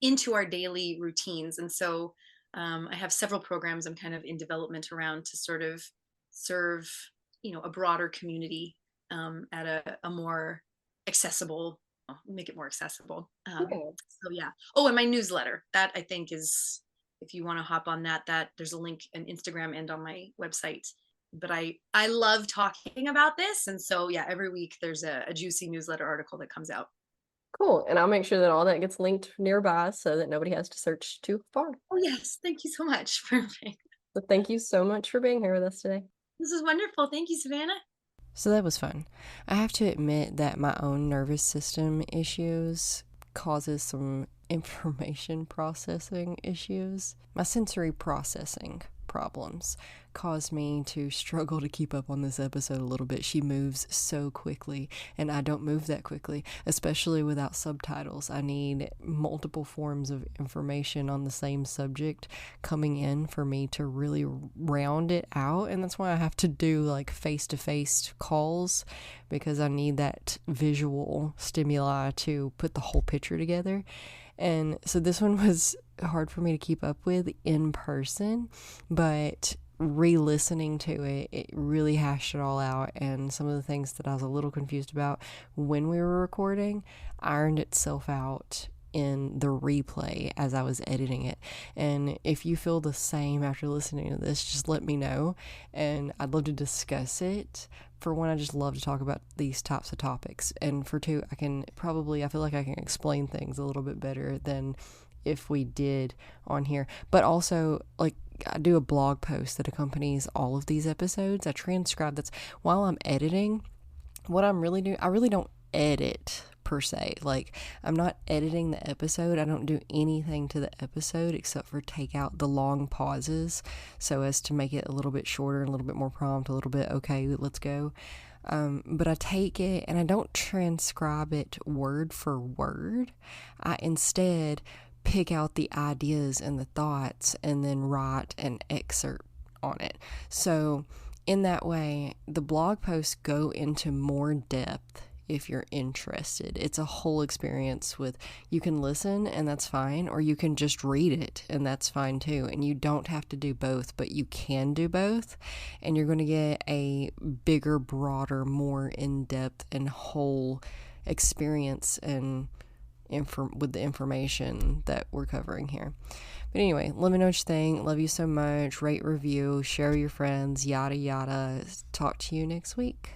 into our daily routines? And so I have several programs I'm kind of in development around to sort of serve a broader community at a more accessible, make it more accessible. Okay. So yeah. Oh, and my newsletter, that I think is, if you want to hop on that there's a link on Instagram and on my website. But I love talking about this, and so yeah, every week there's a juicy newsletter article that comes out. Cool. And I'll make sure that all that gets linked nearby so that nobody has to search too far. Oh yes, thank you so much. Perfect. So thank you so much for being here with us today. This is wonderful. Thank you, Savannah. So that was fun. I have to admit that my own nervous system issues causes some information processing issues. My sensory processing problems cause me to struggle to keep up on this episode a little bit. She moves so quickly, and I don't move that quickly, especially without subtitles. I need multiple forms of information on the same subject coming in for me to really round it out, and that's why I have to do like face-to-face calls, because I need that visual stimuli to put the whole picture together. And so this one was hard for me to keep up with in person, but re-listening to it, it really hashed it all out, and some of the things that I was a little confused about when we were recording ironed itself out in the replay as I was editing it. And if you feel the same after listening to this, just let me know, and I'd love to discuss it. For one, I just love to talk about these types of topics, and for two, I feel like I can explain things a little bit better than if we did on here. But also, like, I do a blog post that accompanies all of these episodes. I transcribe. That's while I'm editing. What I'm really doing, I really don't edit per se. Like, I'm not editing the episode. I don't do anything to the episode except for take out the long pauses so as to make it a little bit shorter and a little bit more prompt, a little bit, okay, let's go. But I take it and I don't transcribe it word for word. I instead pick out the ideas and the thoughts and then write an excerpt on it. So in that way, the blog posts go into more depth if you're interested. It's a whole experience with, you can listen and that's fine, or you can just read it and that's fine too. And you don't have to do both, but you can do both, and you're going to get a bigger, broader, more in-depth and whole experience and with the information that we're covering here. But anyway, let me know what you think. Love you so much. Rate, review, share with your friends, yada yada. Talk to you next week.